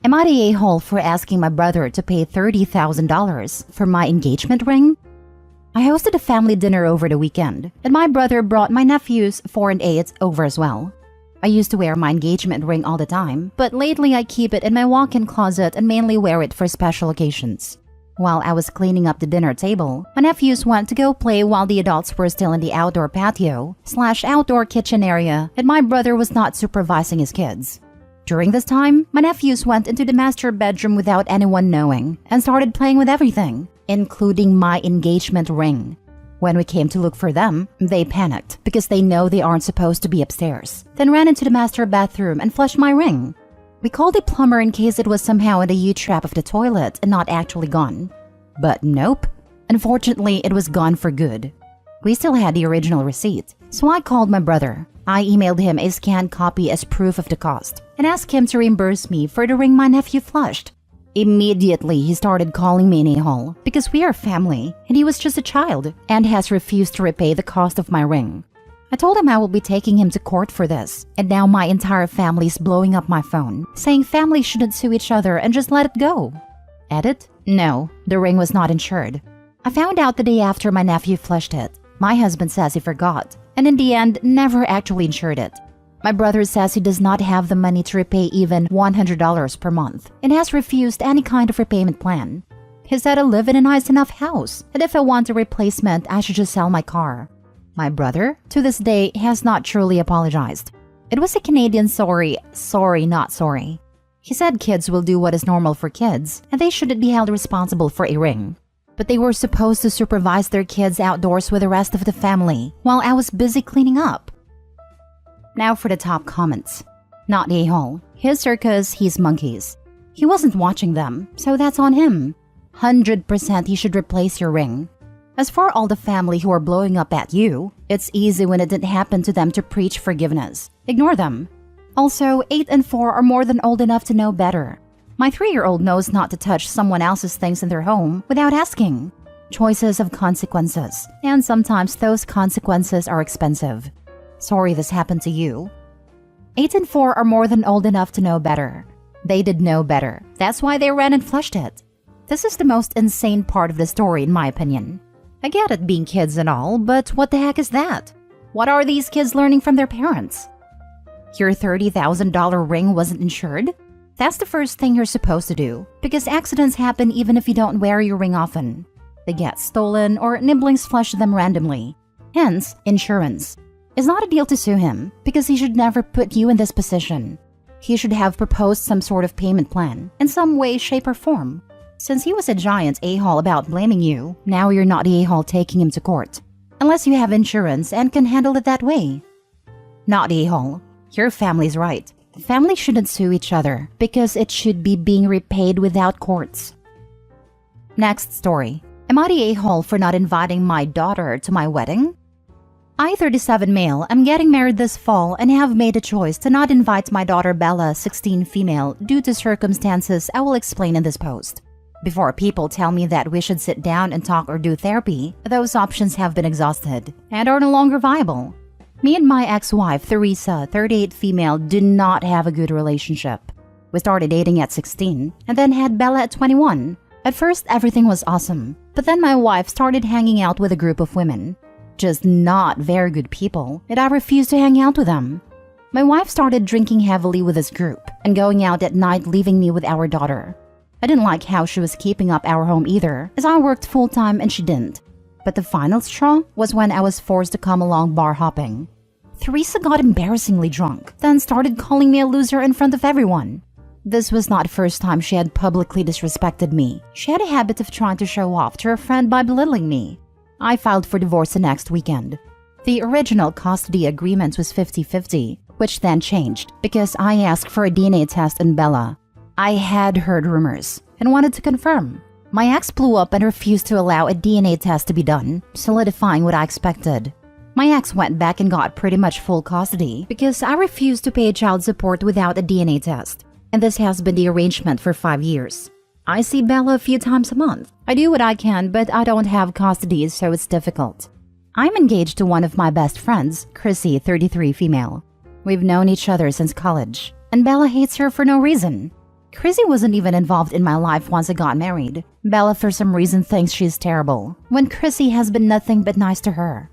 Am I the a-hole for asking my brother to pay $30,000 for my engagement ring? I hosted a family dinner over the weekend, and my brother brought my nephews 4 and 8 over as well. I used to wear my engagement ring all the time, but lately I keep it in my walk-in closet and mainly wear it for special occasions. While I was cleaning up the dinner table, my nephews went to go play while the adults were still in the outdoor patio/outdoor kitchen area, and my brother was not supervising his kids. During this time, my nephews went into the master bedroom without anyone knowing and started playing with everything, including my engagement ring. When we came to look for them, they panicked because they know they aren't supposed to be upstairs, then ran into the master bathroom and flushed my ring. We called a plumber in case it was somehow in the U-trap of the toilet and not actually gone. But nope. Unfortunately, it was gone for good. We still had the original receipt, so I called my brother. I emailed him a scanned copy as proof of the cost and asked him to reimburse me for the ring my nephew flushed. Immediately, he started calling me an a-hole because we are family and he was just a child and has refused to repay the cost of my ring. I told him I will be taking him to court for this, and now my entire family is blowing up my phone, saying families shouldn't sue each other and just let it go. Edit? No, the ring was not insured. I found out the day after my nephew flushed it. My husband says he forgot, and in the end, never actually insured it. My brother says he does not have the money to repay even $100 per month and has refused any kind of repayment plan. He said I live in a nice enough house, and if I want a replacement, I should just sell my car. My brother, to this day, has not truly apologized. It was a Canadian sorry, not sorry. He said kids will do what is normal for kids, and they shouldn't be held responsible for a ring. But they were supposed to supervise their kids outdoors with the rest of the family while I was busy cleaning up. Now for the top comments. Not a-hole. His circus, he's monkeys. He wasn't watching them, so that's on him. 100% he should replace your ring. As for all the family who are blowing up at you, it's easy when it didn't happen to them to preach forgiveness. Ignore them. Also, 8 and 4 are more than old enough to know better. My 3-year-old knows not to touch someone else's things in their home without asking. Choices have consequences, and sometimes those consequences are expensive. Sorry this happened to you. 8 and 4 are more than old enough to know better. They did know better. That's why they ran and flushed it. This is the most insane part of the story in my opinion. I get it being kids and all, but what the heck is that? What are these kids learning from their parents? Your $30,000 ring wasn't insured? That's the first thing you're supposed to do, because accidents happen even if you don't wear your ring often. They get stolen or nibblings flush them randomly. Hence, insurance. It's not a deal to sue him, because he should never put you in this position. He should have proposed some sort of payment plan, in some way, shape, or form. Since he was a giant a-hole about blaming you, now you're not the a-hole taking him to court. Unless you have insurance and can handle it that way. Not a-hole. Your family's right. Families shouldn't sue each other because it should be being repaid without courts. Next story. Am I the a-hole for not inviting my daughter to my wedding? I, 37 male, am getting married this fall and have made a choice to not invite my daughter Bella, 16 female, due to circumstances I will explain in this post. Before people tell me that we should sit down and talk or do therapy, those options have been exhausted and are no longer viable. Me and my ex-wife, Theresa, 38 female, do not have a good relationship. We started dating at 16 and then had Bella at 21. At first, everything was awesome, but then my wife started hanging out with a group of women. Just not very good people, and I refused to hang out with them. My wife started drinking heavily with this group and going out at night, leaving me with our daughter. I didn't like how she was keeping up our home either, as I worked full-time and she didn't. But the final straw was when I was forced to come along bar hopping. Theresa got embarrassingly drunk, then started calling me a loser in front of everyone. This was not the first time she had publicly disrespected me. She had a habit of trying to show off to her friend by belittling me. I filed for divorce the next weekend. The original custody agreement was 50-50, which then changed because I asked for a DNA test on Bella. I had heard rumors and wanted to confirm. My ex blew up and refused to allow a DNA test to be done, solidifying what I expected. My ex went back and got pretty much full custody because I refused to pay child support without a DNA test. And this has been the arrangement for 5 years. I see Bella a few times a month. I do what I can, but I don't have custody, so it's difficult. I'm engaged to one of my best friends, Chrissy, 33 female. We've known each other since college, and Bella hates her for no reason. Chrissy wasn't even involved in my life once I got married. Bella for some reason thinks she's terrible, when Chrissy has been nothing but nice to her.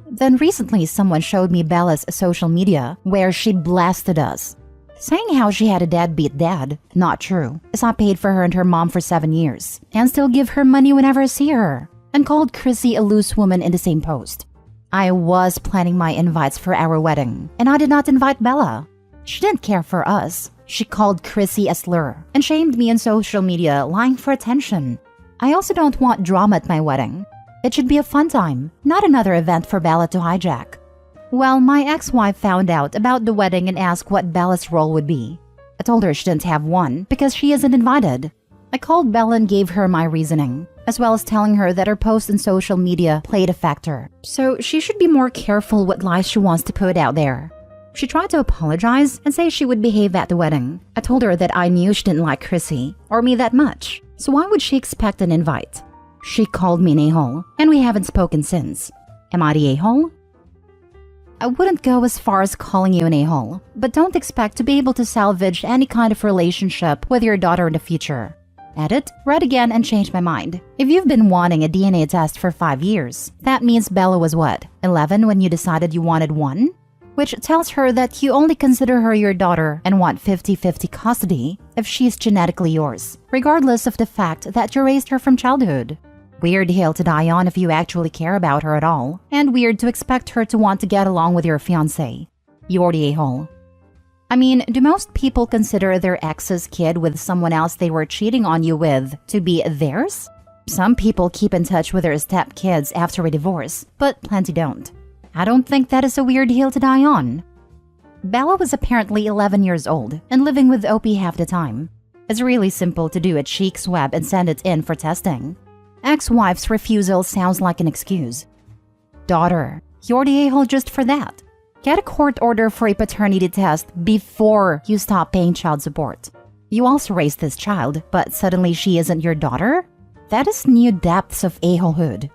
Then recently someone showed me Bella's social media where she blasted us, saying how she had a deadbeat dad. Not true, as I paid for her and her mom for 7 years, and still give her money whenever I see her, and called Chrissy a loose woman in the same post. I was planning my invites for our wedding, and I did not invite Bella. She didn't care for us. She called Chrissy a slur and shamed me on social media, lying for attention. I also don't want drama at my wedding. It should be a fun time, not another event for Bella to hijack. Well, my ex-wife found out about the wedding and asked what Bella's role would be. I told her she didn't have one because she isn't invited. I called Bella and gave her my reasoning, as well as telling her that her post on social media played a factor, so she should be more careful what lies she wants to put out there. She tried to apologize and say she would behave at the wedding. I told her that I knew she didn't like Chrissy or me that much, so why would she expect an invite? She called me an a-hole, and we haven't spoken since. Am I the a-hole? I wouldn't go as far as calling you an a-hole, but don't expect to be able to salvage any kind of relationship with your daughter in the future. Edit, read again, and change my mind. If you've been wanting a DNA test for 5 years, that means Bella was what, 11 when you decided you wanted one? Which tells her that you only consider her your daughter and want 50-50 custody if she's genetically yours, regardless of the fact that you raised her from childhood. Weird hill to die on if you actually care about her at all, and weird to expect her to want to get along with your fiancé. You're the a-hole. I mean, do most people consider their ex's kid with someone else they were cheating on you with to be theirs? Some people keep in touch with their stepkids after a divorce, but plenty don't. I don't think that is a weird hill to die on. Bella was apparently 11 years old and living with Opie half the time. It's really simple to do a cheek swab and send it in for testing. Ex-wife's refusal sounds like an excuse. Daughter, you're the a-hole just for that. Get a court order for a paternity test before you stop paying child support. You also raised this child, but suddenly she isn't your daughter? That is new depths of a-holehood.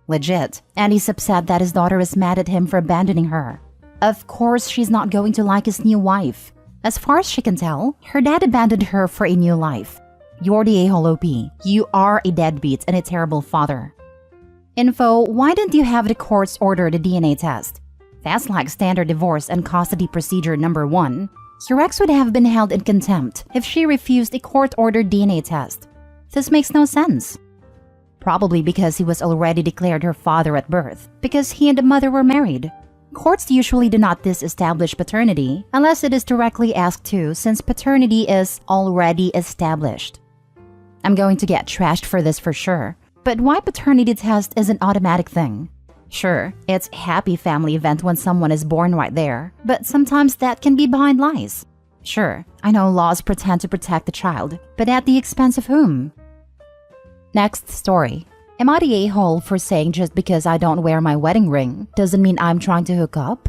Legit, and he's upset that his daughter is mad at him for abandoning her. Of course she's not going to like his new wife. As far as she can tell, her dad abandoned her for a new life. You're the a-hole, OP. You are a deadbeat and a terrible father. Info, why didn't you have the courts order the DNA test? That's like standard divorce and custody procedure number 1. Your ex would have been held in contempt if she refused a court-ordered DNA test. This makes no sense. Probably because he was already declared her father at birth, because he and the mother were married. Courts usually do not disestablish paternity unless it is directly asked to, since paternity is already established. I'm going to get trashed for this for sure, but why paternity test is an automatic thing? Sure, it's a happy family event when someone is born right there, but sometimes that can be behind lies. Sure, I know laws pretend to protect the child, but at the expense of whom? Next story. Am I the a-hole for saying just because I don't wear my wedding ring doesn't mean I'm trying to hook up?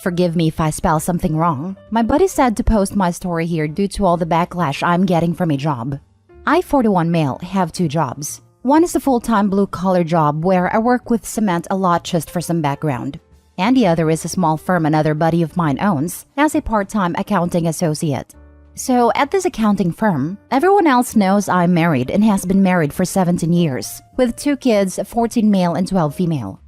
Forgive me if I spell something wrong. My buddy said to post my story here due to all the backlash I'm getting from a job. I, 41 male, have 2 jobs. One is a full-time blue-collar job where I work with cement a lot just for some background. And the other is a small firm another buddy of mine owns as a part-time accounting associate. So at this accounting firm, everyone else knows I'm married and has been married for 17 years, with 2 kids, 14 male and 12 female.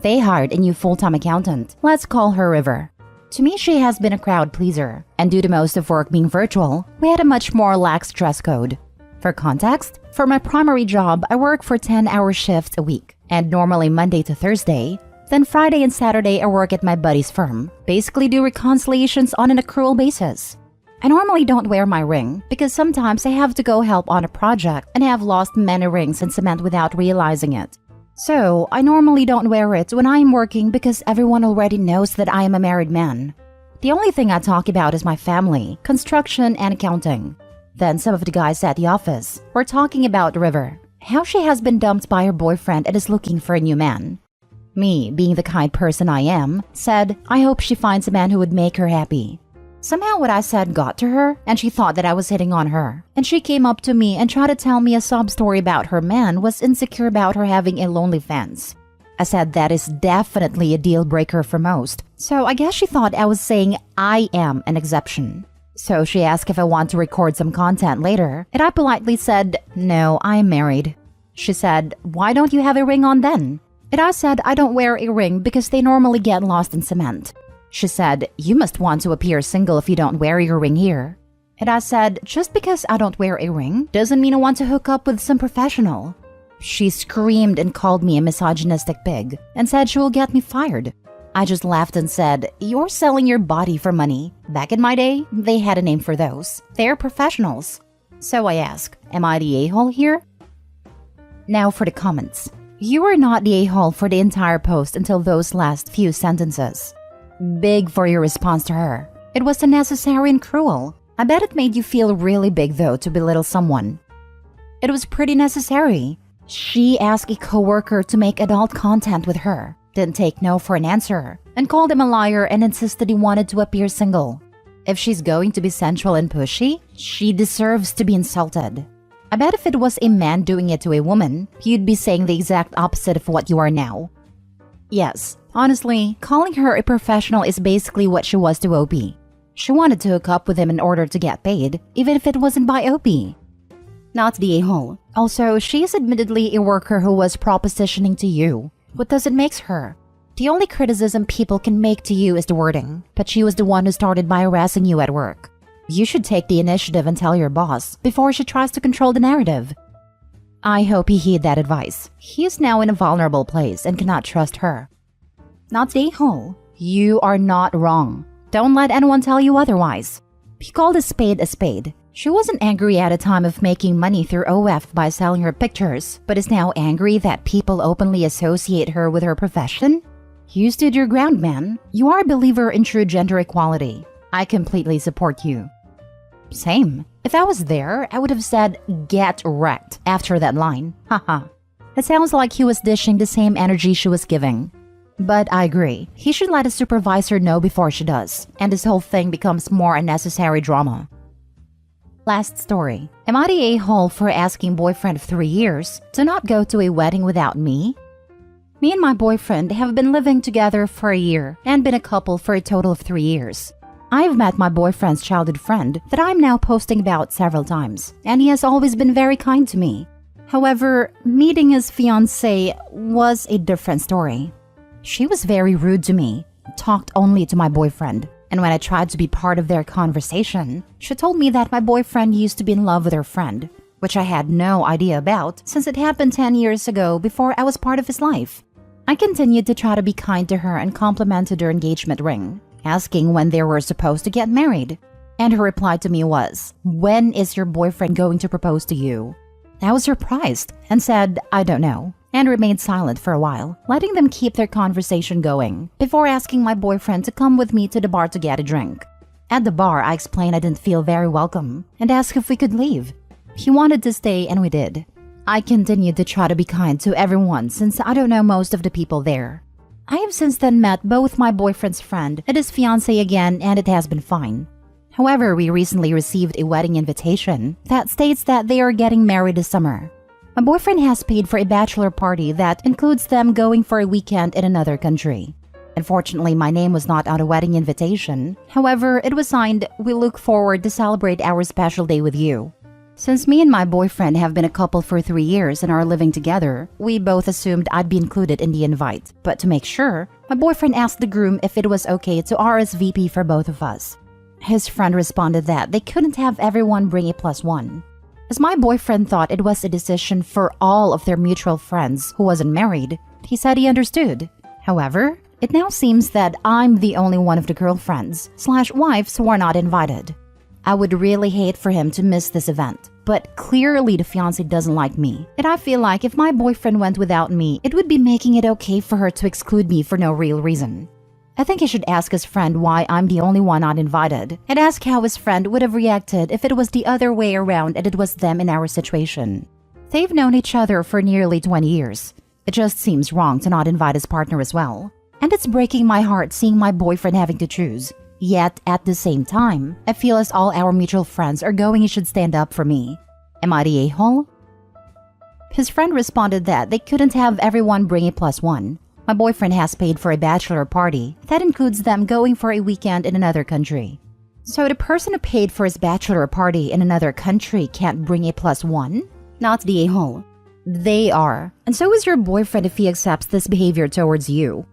They hired a new full-time accountant. Let's call her River. To me, she has been a crowd pleaser, and due to most of work being virtual, we had a much more lax dress code. For context, for my primary job, I work for 10-hour shifts a week, and normally Monday to Thursday. Then Friday and Saturday I work at my buddy's firm, basically do reconciliations on an accrual basis. I normally don't wear my ring because sometimes I have to go help on a project and have lost many rings in cement without realizing it. So I normally don't wear it when I am working because everyone already knows that I am a married man. The only thing I talk about is my family, construction, and accounting. Then some of the guys at the office were talking about River, how she has been dumped by her boyfriend and is looking for a new man. Me, being the kind person I am, said I hope she finds a man who would make her happy. Somehow what I said got to her, and she thought that I was hitting on her. And she came up to me and tried to tell me a sob story about her man was insecure about her having a lonely fence. I said that is definitely a deal breaker for most, so I guess she thought I was saying I am an exception. So she asked if I want to record some content later, and I politely said, "No, I am married." She said, "Why don't you have a ring on then?" And I said I don't wear a ring because they normally get lost in cement. She said, "You must want to appear single if you don't wear your ring here." And I said, "Just because I don't wear a ring doesn't mean I want to hook up with some professional." She screamed and called me a misogynistic pig and said she will get me fired. I just laughed and said, "You're selling your body for money. Back in my day, they had a name for those. They're professionals." So I ask, am I the a-hole here? Now for the comments. You were not the a-hole for the entire post until those last few sentences. Big for your response to her. It was unnecessary and cruel. I bet it made you feel really big though to belittle someone. It was pretty necessary. She asked a coworker to make adult content with her, didn't take no for an answer, and called him a liar and insisted he wanted to appear single. If she's going to be sensual and pushy, she deserves to be insulted. I bet if it was a man doing it to a woman, you'd be saying the exact opposite of what you are now. Yes, honestly, calling her a professional is basically what she was to OP. She wanted to hook up with him in order to get paid, even if it wasn't by OP. Not the a-hole. Also, she is admittedly a worker who was propositioning to you. What does it makes her? The only criticism people can make to you is the wording, but she was the one who started by harassing you at work. You should take the initiative and tell your boss before she tries to control the narrative. I hope he heed that advice. He is now in a vulnerable place and cannot trust her. Not the a-hole. You are not wrong. Don't let anyone tell you otherwise. He called a spade a spade. She wasn't angry at a time of making money through OF by selling her pictures, but is now angry that people openly associate her with her profession? You stood your ground, man. You are a believer in true gender equality. I completely support you. Same. If I was there, I would have said, "Get wrecked," after that line. Haha. It sounds like he was dishing the same energy she was giving. But I agree. He should let his supervisor know before she does, and this whole thing becomes more unnecessary drama. Last story. Am I the a-hole for asking boyfriend of 3 years to not go to a wedding without me? Me and my boyfriend have been living together for a year and been a couple for a total of 3 years. I've met my boyfriend's childhood friend that I'm now posting about several times, and he has always been very kind to me. However, meeting his fiancée was a different story. She was very rude to me, talked only to my boyfriend, and when I tried to be part of their conversation, she told me that my boyfriend used to be in love with her friend, which I had no idea about since it happened 10 years ago before I was part of his life. I continued to try to be kind to her and complimented her engagement ring, asking when they were supposed to get married. And her reply to me was, "When is your boyfriend going to propose to you?" I was surprised and said, "I don't know," and remained silent for a while, letting them keep their conversation going, before asking my boyfriend to come with me to the bar to get a drink. At the bar, I explained I didn't feel very welcome and asked if we could leave. He wanted to stay and we did. I continued to try to be kind to everyone since I don't know most of the people there. I have since then met both my boyfriend's friend and his fiancée again, and it has been fine. However, we recently received a wedding invitation that states that they are getting married this summer. My boyfriend has paid for a bachelor party that includes them going for a weekend in another country. Unfortunately, my name was not on a wedding invitation. However, it was signed, "We look forward to celebrate our special day with you." Since me and my boyfriend have been a couple for 3 years and are living together, we both assumed I'd be included in the invite. But to make sure, my boyfriend asked the groom if it was okay to RSVP for both of us. His friend responded that they couldn't have everyone bring a +1. As my boyfriend thought it was a decision for all of their mutual friends who wasn't married, he said he understood. However, it now seems that I'm the only one of the girlfriends/wives who are not invited. I would really hate for him to miss this event, but clearly the fiancé doesn't like me, and I feel like if my boyfriend went without me, it would be making it okay for her to exclude me for no real reason. I think he should ask his friend why I'm the only one not invited, and ask how his friend would have reacted if it was the other way around and it was them in our situation. They've known each other for nearly 20 years. It just seems wrong to not invite his partner as well. And it's breaking my heart seeing my boyfriend having to choose. Yet, at the same time, I feel as all our mutual friends are going, he should stand up for me. Am I the a-hole? His friend responded that they couldn't have everyone bring a +1. My boyfriend has paid for a bachelor party that includes them going for a weekend in another country. So the person who paid for his bachelor party in another country can't bring a +1? Not the a-hole. They are. And so is your boyfriend if he accepts this behavior towards you.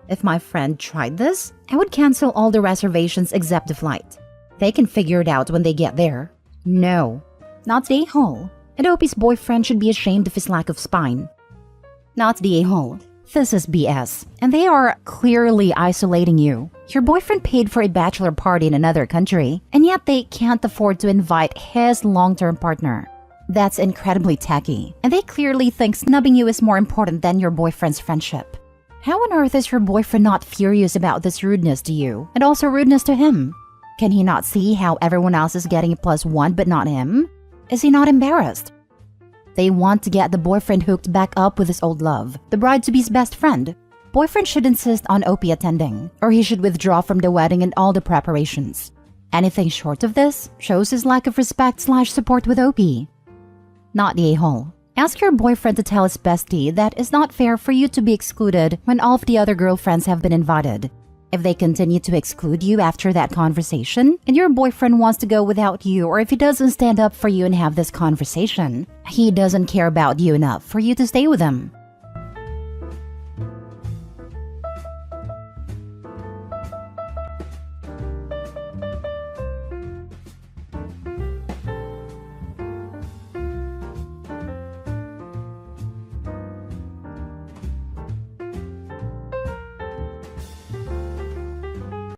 If my friend tried this, I would cancel all the reservations except the flight. They can figure it out when they get there. No, not the a-hole. And Opie's boyfriend should be ashamed of his lack of spine. Not the a-hole. This is BS, and they are clearly isolating you. Your boyfriend paid for a bachelor party in another country, and yet they can't afford to invite his long-term partner. That's incredibly tacky, and they clearly think snubbing you is more important than your boyfriend's friendship. How on earth is your boyfriend not furious about this rudeness to you, and also rudeness to him? Can he not see how everyone else is getting a +1 but not him? Is he not embarrassed? They want to get the boyfriend hooked back up with his old love, the bride-to-be's best friend. Boyfriend should insist on Opie attending, or he should withdraw from the wedding and all the preparations. Anything short of this shows his lack of respect/support with Opie. Not the a-hole. Ask your boyfriend to tell his bestie that it's not fair for you to be excluded when all of the other girlfriends have been invited. If they continue to exclude you after that conversation, and your boyfriend wants to go without you, or if he doesn't stand up for you and have this conversation, he doesn't care about you enough for you to stay with him.